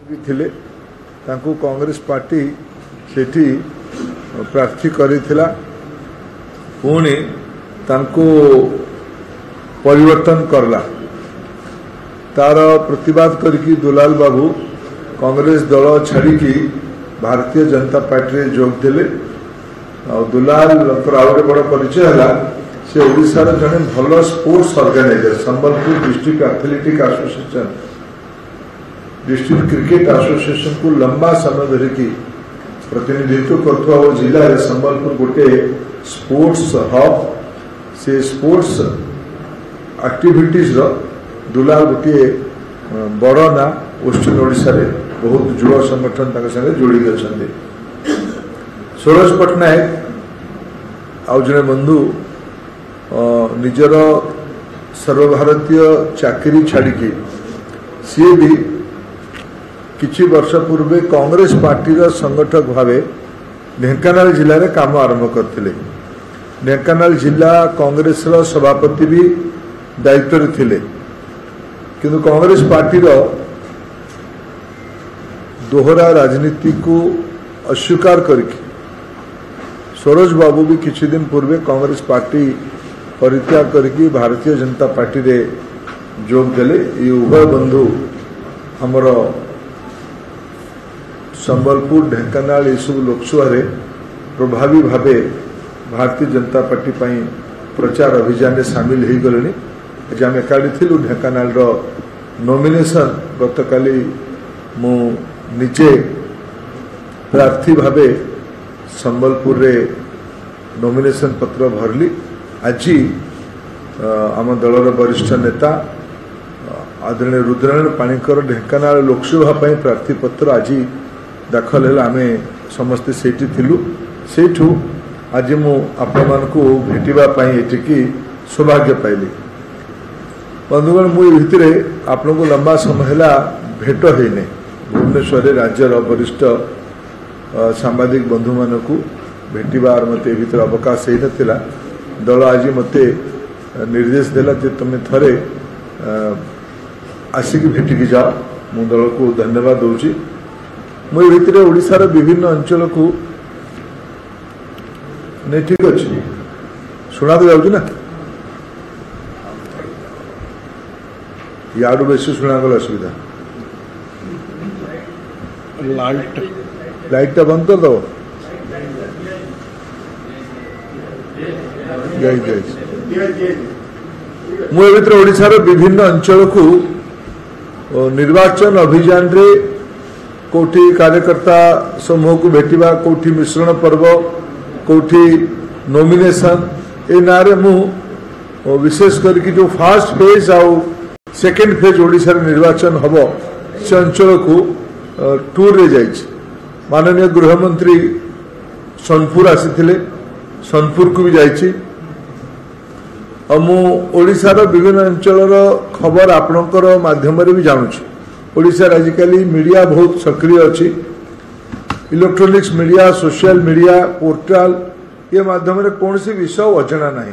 थिले तांकु कांग्रेस पार्टी सेठी प्रार्थी करिथिला पुणी तांकु परिवर्तन करला तार प्रतिवाद करके दुलाल बाबू कांग्रेस दल छाड़ी भारतीय जनता पार्टी रे जोग देले दुलाल आउटे बड़ परिचय है से ओडिशार जड़े भल sports organiser Sambalpur district athletic association district cricket association को लंबा समय धरिकी प्रतिनिधित्व करथुआ ओ जिला रे संबलपुर गोटे स्पोर्ट्स हब से स्पोर्ट्स एक्टिविटीज रो दुलाल गोटे बड़ ना वेस्टर्न ओडिशा रे बहुत युवा संगठन तक संगे जोड़ी अच्छा सूरज पट्टनायक आउ जड़े बंधु निजर सर्वभारतीय चाकरी छाड़ी सी भी किछि वर्ष पूर्वे कांग्रेस पार्टी रा संगठक भावे ढेंकानाल जिले में काम आरंभ करथिले। ढेंकानाल जिला कांग्रेस रा सभापति भी दायित्व थिले किंतु कांग्रेस पार्टी रा दोहरा राजनीति को अस्वीकार करके सरोज बाबू भी किछि दिन पूर्वे कांग्रेस पार्टी परित्याग करके भारतीय जनता पार्टी रे जोग देले। ये उभय बंधु हमर संबलपुर ढेंकानाल ये सब लोकसभा रे प्रभावी भावे भारतीय जनता पार्टी पई प्रचार अभियान में सामिल हो गले। आज आम एकाठी थिलु ढेंकानाल रो नॉमिनेशन गतकाली मु निजे प्रार्थी भावे संबलपुर रे नॉमिनेशन पत्र भरली। आज आम दलर वरिष्ठ नेता आदरणीय रुद्रनारायण पाणिकर ढेंकानाल लोकसभा पई प्रार्थी पत्र आज दाखल है। आम समस्ते सेठी थिलु सेठू आज मु आपण मानकु भेटिबा पई एटिकी सौभाग्य पाइली। बंधुगण मु भितरे आपण को लंबा समय हैला भेट हेने भुवनेश्वर राज्यर वरिष्ठ सांबादिक बंधु मानकु भेटिबार मते भीतर अवकाश ही नथिला। दल आज मते निर्देश देला जे तुम थरे आसिक भेटिकी जाओ। मु दल को धन्यवाद दूची। मु भितर ओडिशार विभिन्न अंचल को नहीं ठीक अच्छी शुणा तो जाऊँ ना याडू बेस शुणा गल असुविधा लाइट बंद कर दो मुझे ओडिशार विभिन्न अंचल को निर्वाचन अभियान रे कोठी कार्यकर्ता समूह को भेटिबा कोठी मिश्रण पर्व कोठी नॉमिनेशन ए नारे मु विशेष करके जो फर्स्ट फेज आउ सेकेंड फेज ओडिशा निर्वाचन हम से अंचल को टूर रे जाइए। माननीय गृहमंत्री सोनपुर आसी सोनपुर को भी जाइए। मु ओडिशार विभिन्न अंचल खबर आपणकर माध्यम भी जानूँ। ओडिशा आजिकली मीडिया बहुत सक्रिय अच्छी electronics media social media portal ये माध्यम कौन सी विषय अजना ना।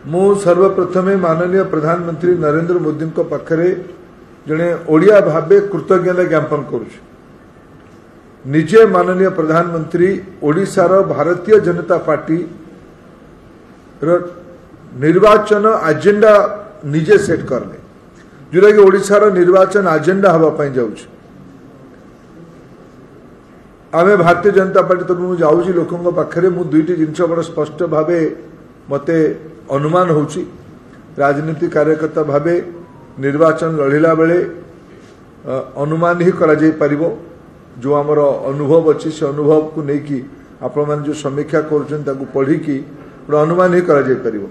मु सर्वप्रथमे माननीय प्रधानमंत्री नरेंद्र मोदी पाखरे जड़े ओडिया भावे कृतज्ञता ज्ञापन करुछु। निजे माननीय प्रधानमंत्री ओडिशार भारतीय जनता पार्टी निर्वाचन एजेंडा निजे सेट करले जोटा कि ओडिशार निर्वाचन एजेंडा हवापाई जाउछ। आमे भारतीय जनता पार्टी तरफ जाऊँ लोकों पाखरे मु दुईटी जिनस बड़ स्पष्ट भावे मते अनुमान होउची। राजनीति कार्यकर्ता भावे निर्वाचन लड़िला बेले अनुमान ही करा जाई परिबो। जो आमर अनुभव अच्छी से अनुभव को लेकिन आपण मैंने जो समीक्षा कर पढ़ी कि अनुमान ही करा जाई परिबो।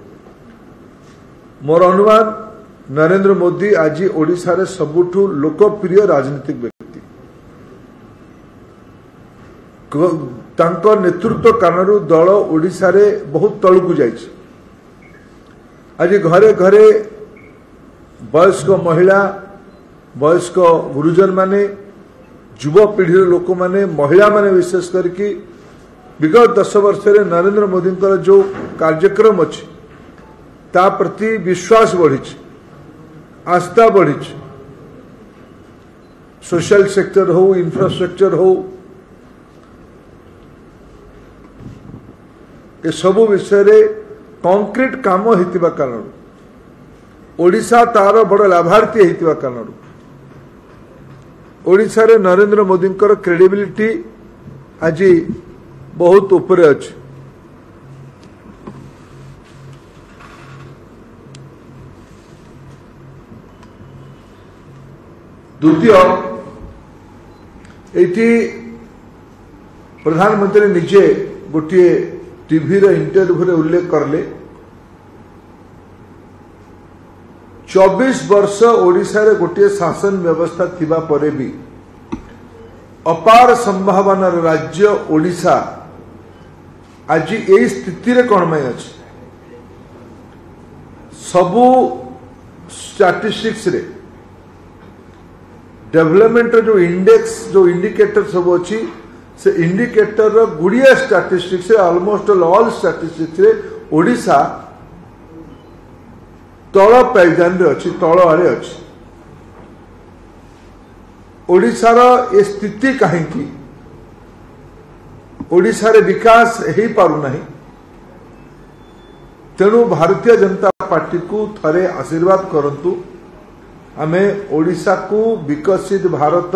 मोर अनुमान नरेंद्र मोदी आज ओडिशा रे सबुठु लोकप्रिय राजनीतिक व्यक्ति तांको नेतृत्व कारणरू दल ओडिशा रे बहुत तलकू जाइछि। आज घरे घरे वयस्क महिला वयस्क गुरुजन माने युवपीढ़ी लोक माने महिला माने विशेष करके विगत 10 वर्ष नरेंद्र मोदी जो कार्यक्रम अच्छी ता प्रति विश्वास बढ़ी आस्था बढ़ी सोशल सेक्टर हो इंफ्रास्ट्रक्चर हो ए सब विषय रे कंक्रीट काम होइतिबा कारण ओडिशा तार बड़ लाभार्थी होइतिबा कारण ओडिशा रे नरेंद्र मोदी क्रेडिबिलिटी आज बहुत ऊपर अच्छे। द्वितीय एटी प्रधानमंत्री निजे गोटे टीवी रो इंटरव्यू रे उल्लेख करले 24 वर्ष ओडिशा रे गोटे शासन व्यवस्था थिबा परे भी अपार संभावना राज्य ओडिशा आज यही स्थिति रे कौन में अच्छे सबू स्टैटिस्टिक्स रे डेवलपमेंट जो इंडेक्स जो इंडिकेटर सब अच्छी से इंडिकेटर रो गुड़िया स्टैटिस्टिक्स ऑलमोस्ट ऑल स्टैटिस्टिक्स रे ओडिशा तल पैजान रे अच्छी तल आड़े अच्छी ओडिशार ए स्थिति कहीं ओडिशार विकास हो पारुना तेणु भारतीय जनता पार्टी को थरे आशीर्वाद करंतु आमे ओडिशा को विकसित भारत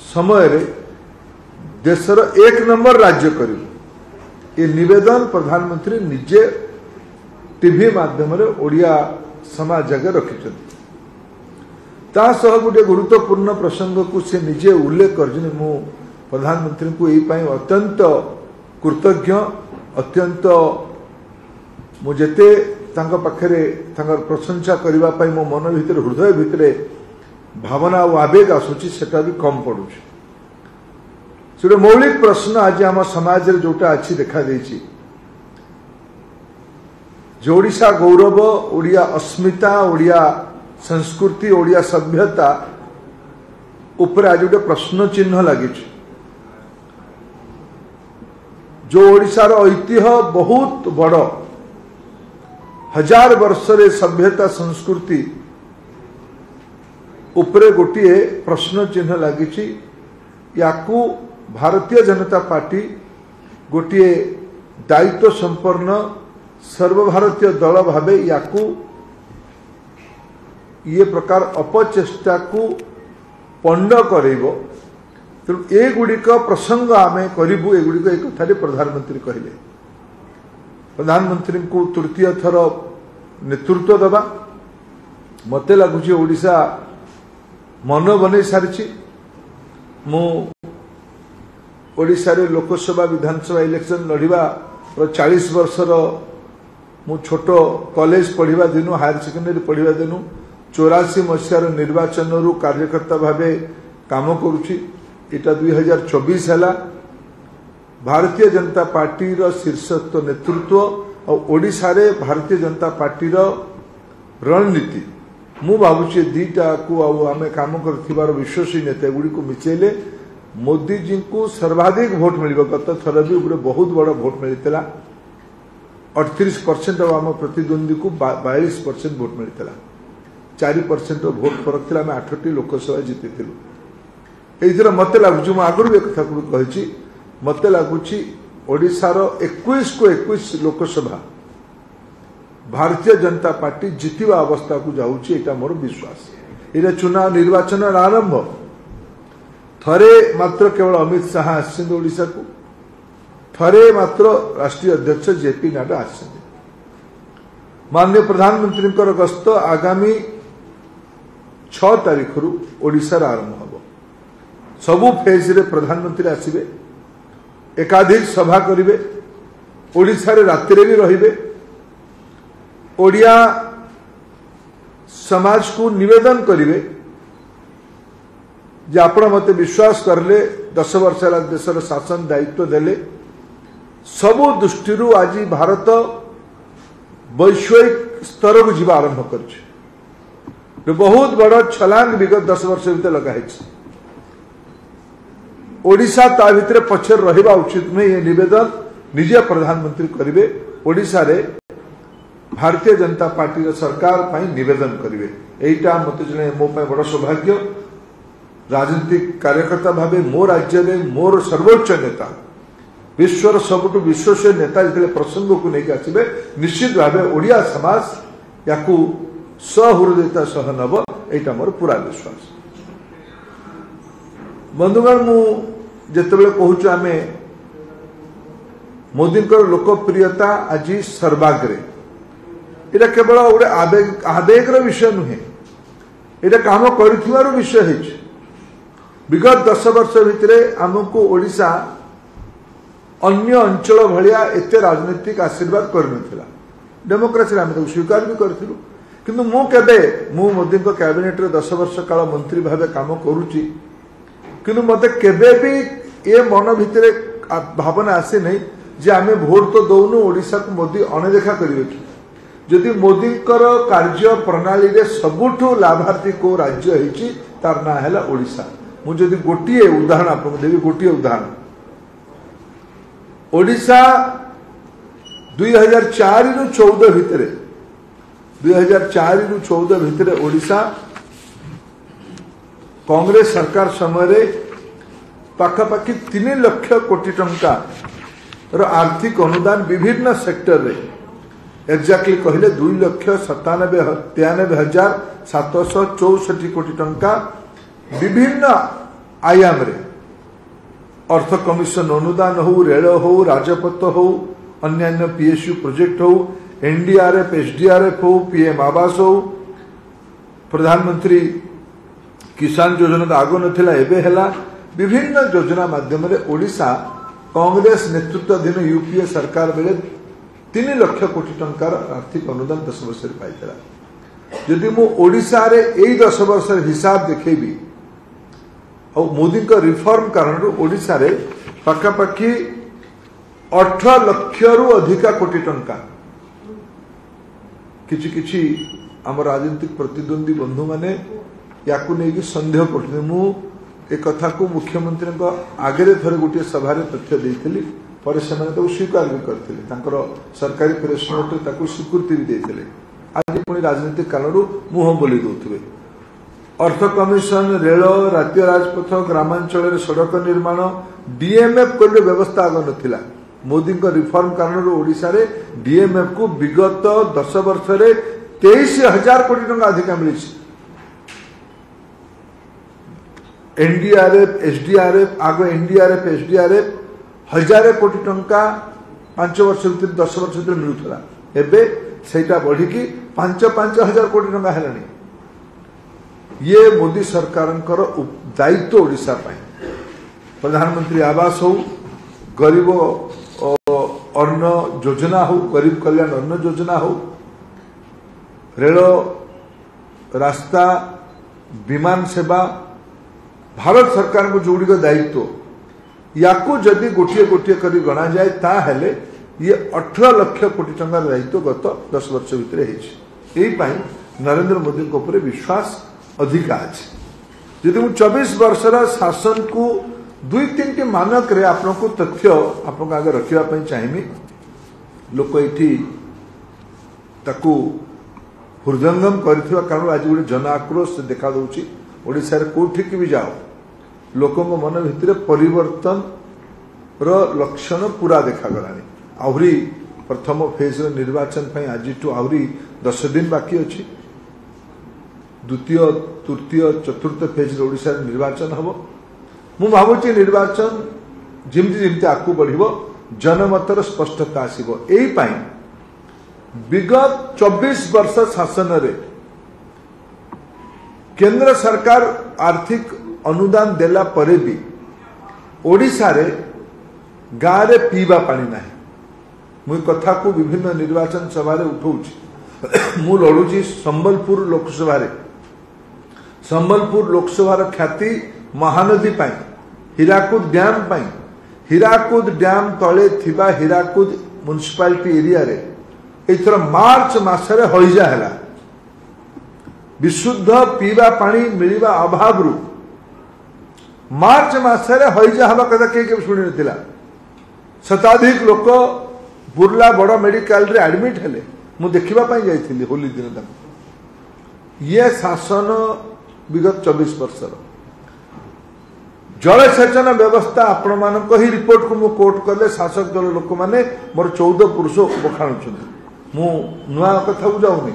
समय रे देशर 1 नंबर राज्य करू ये निवेदन प्रधानमंत्री निजे टीवी माध्यम रे ओडिया समाज जगह रखिछन ता सह गोटे गुरुत्वपूर्ण प्रसंग को से निजे उल्लेख कर मु प्रधानमंत्री को यही अत्यंत कृतज्ञ अत्यंत मुझे पाखरे प्रशंसा करने मो मन भितर हृदय भितर भावना और आवेग आसूची सेटा भी कम पड़ुछि से मौलिक प्रश्न आज आम समाज रे जोटा अच्छी देखा देछि जो ओडिशा गौरव ओडिया अस्मिता ओडिया संस्कृति ओडिया सभ्यता ऊपर आज गोटे प्रश्न चिन्ह लगी जो ओडिशार ऐतिह्य बहुत बड़ 1000 वर्ष रे सभ्यता संस्कृति उपरे गोटे प्रश्न चिन्ह लगी याकू भारतीय जनता पार्टी गोटे दायित्व संपन्न सर्वभारतीय दल भावे याकू ये प्रकार अपचेष्टा को पंड करेबो तेणु ए गुड़िक प्रसंग आम करूँ एगुड़िक एक कथा प्रधानमंत्री कहले प्रधानमंत्री को तृतीय थर नेतृत्व दबा मते लगुच ओडिशा मन बन सारी मु ओडिशा रे लोकसभा विधानसभा इलेक्शन लड़िबा 40 वर्षर मु छोट कॉलेज पढ़िबा दिनु हायर सेकेंडरी पढ़िबा दिनु 84 मसीहार निर्वाचन रु कार्यकर्ता भावे काम करुछि इटा 2024 है भारतीय जनता पार्टी रो शीर्षस्थ नेतृत्व और ओडिशा रे भारतीय जनता पार्टी रो रणनीति मु भावुचे दीटा को आमे काम करथिबार विश्वासी नेता गुडी को मिचेले मोदी जी को सर्वाधिक वोट मिलिबो गत थर भी गोटे बहुत बड़ वोट मिलता 38% आम प्रतिद्वंदी को 42% वोट मिलता 4% वोट फरक था आम 8टी लोकसभा जीति ये मत लगुच आगुरी एक कथा कही मत लगुच ओडिशार 21 को 21 लोकसभा भारतीय जनता पार्टी जितवा अवस्था को जाऊँगी यहाँ मोर विश्वास ये चुनाव निर्वाचन आरंभ थरे मात्र केवल अमित शाह आशा को थरे मात्र राष्ट्रीय अध्यक्ष जेपी नड्डा आस माननीय प्रधानमंत्री गस्त आगामी 6 तारीख रु ओडिशा आरंभ हम सबू फेज रे प्रधानमंत्री आसिबे एकाधिक सभा करिवे ओडिशा रे रात्रि भी रहिबे ओडिया समाज को निवेदन करिवे जे आपण मते विश्वास करले 10 वर्ष देशर शासन दायित्व देले सबु दृष्टि आज भारत वैश्विक स्तर को जीवा आरंभ कर बहुत बड़ छलांग विगत 10 वर्ष भीतर लगाई ओडिशा ता भितर पछर रहिबा उचित नहीं ये निवेदन निजे प्रधानमंत्री करिवे ओडिशा रे भारतीय जनता पार्टी सरकार पाई निवेदन करिवे एटा मते जने मो पाई बड़ सौभाग्य राजनीतिक कार्यकर्ता भावे मो राज्य में मोर सर्वोच्च नेता विश्वर सबुठ विश्वसनीय नेता जो प्रसंग को लेकिन आसवे निश्चित भाव ओडिया समाज या सहृदयता सह नब यहाँ मोर पूरा विश्वास। बंधुगण मुझे कहूँ आम मोदी लोकप्रियता आज सर्वाग्रे यहाँ केवल गोटे आवेगर विषय नुहे यहाँ काम कर विषय है। विगत 10 वर्ष भितर आमको ओडिशा अन्य अंचल भलिया एते राजनीतिक आशीर्वाद करनथिला। डेमोक्रेसी आम स्वीकार भी करूँ किंतु मु मोदी कैबिनेट रे 10 वर्ष काल मंत्री भाव काम करुच्ची किंतु मते केबे भी ये मन भितर भावना आसे नहीं जे आमे भोट तो दौनु ओडिशा को मोदी अणदेखा करिवे कि जदि मोदी कार्य प्रणाली रे सबुठु लाभार्थी को राज्य है तार ना है ओडिशा। मुझे गोटे उदाहरण आपको देवी गोटे उदाहरण ओडिशा 2004 रु 14 भितर 2004 रु 14 भितर ओडिशा कांग्रेस सरकार समय पाखापाखि 3 लाख कोटी टंका आर्थिक अनुदान विभिन्न सेक्टर रे एक्जाक्टली कहले 2,93,764 कोटी टंका विभिन्न आयाम रे अर्थ कमिशन अनुदान हो रेल हो राजपथ हो अन्य पीएसयू प्रोजेक्ट हो एनडीआरएफ एसडीआरएफ हो पीएम आवास हो प्रधानमंत्री किसान योजना आग नथिला एबे हैला विभिन्न योजना माध्यम रे ओडिशा कांग्रेस नेतृत्वाधीन यूपीए सरकार बेले 3 लाख कोटी टंकार आर्थिक अनुदान 10 वर्ष पाई। जदि मु ओडिशा रे एई 10 वर्ष हिसाब देखेबी और मोदी का रिफॉर्म कारण ओडिशा रे पाखापाखि 18 लाख रु अधिका कोटी टंका किछि किछि आम राजनीतिक प्रतिद्वंदी बंधु माने याकु नेकी संदेह करते मु ए कथा को मुख्यमंत्री आगे थे गोटे सभा तथ्य देइथिली पर से स्वीकार भी करते सरकारी प्रेस नोट स्वीकृति भी देते आज पुणी राजनीतिक कारण मुह बोली दौथे। अर्थ कमिशन रेल राज्य राजपथ ग्रामांचल सड़क निर्माण डीएमएफ कर व्यवस्था आग नाला मोदी रिफॉर्म कारण ओडिशा रे डीएमएफ को विगत 10 वर्ष 23,000 कोटी टंका अधिक मिली। एनडीआरएफ एसडीआरएफ आग एनडीआरएफ एसडीआरएफ 1000 कोटी टंका 5 वर्ष भर 10 वर्ष भर मिलूला एबे सेटा बढ़ी की 5,000 कोटी टंका है। ये मोदी सरकार दायित्व ओडिशा पाई प्रधानमंत्री आवास हो गरीब अन्न योजना हो गरीब कल्याण अन्न योजना हो रेल रास्ता विमान सेवा भारत सरकार को जोड़ी दायित्व याकू जदि गोटे गोटे कर गणा जाए ताहले ये 18 लाख कोटी टंका दायित्व गत 10 वर्ष भितर है। नरेंद्र मोदी ऊपर विश्वास अधिका अच्छे। जदि 24 वर्षर शासन को 2-3 मानक रे आपको तथ्य आपको आगे रखापी चाहिए लोक ये हृदयंगम कर कारण आज गोटे जन आक्रोश देखा दूची ओडिशा रे कोठिक भी जाओ लोक मन भितर परिवर्तन लक्षण पूरा देखागला। आहरी प्रथम फेज निर्वाचन आज आहरी 10 दिन बाकी अच्छी द्वितीय तृतीय चतुर्थ फेज ओडिशा निर्वाचन हम मु भावुची निर्वाचन जिमती जिमती आगू बढ़ जनमतर स्पष्टता आसब। यही विगत 24 वर्ष शासन रे केंद्र सरकार आर्थिक अनुदान देला परे भी ओडिशा रे गाँव रे पीवा पानी ना मुई कथा को विभिन्न निर्वाचन सभा उठाऊँ मु लड़ुची संबलपुर लोकसभा रे संबलपुर लोकसभा ख्याति महानदी पाई हीराकुद डैम पाई हीराकुद डैम तले थिबा हीराकुद म्युनिसिपालिटी एरिया रे एथर मार्च मासरे हईजा हैला विशुद्ध पीवा पानी मिलिबा अभाव रु मार्च मासरे हईजा हवा कथा के शुणी नथिला। शताधिक लोक बुर्ला बड़ मेडिकल रे एडमिट हेले मु देखिबा पाई जाइथिली होली दिन तक ये शासन विगत 24 वर्षर जलसेचन व्यवस्था आपण मान ही रिपोर्ट को मु कोट कले शासक दल लोक मैंने मोर 14 पुरुष बखाणुंट मु नुआ कथा जाऊनी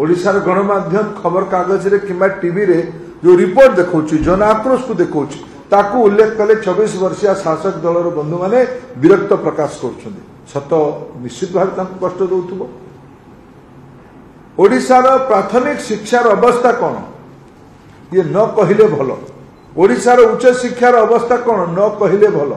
ओडिशार गणमाध्यम खबर कागज रे किंबा टीवी रे जो रिपोर्ट देखौछि जन आक्रोश को देखौछि ताकू उल्लेख कले 24 वर्षीय शासक दलर बंधु माने विरक्त प्रकाश करुछन्ति सत निश्चित भाव तांको कष्ट दउथबो ओडिशार प्राथमिक शिक्षार अवस्था कौन ये न कहिले भलो ओडिशार उच्च शिक्षार अवस्था कौन न कहिले भलो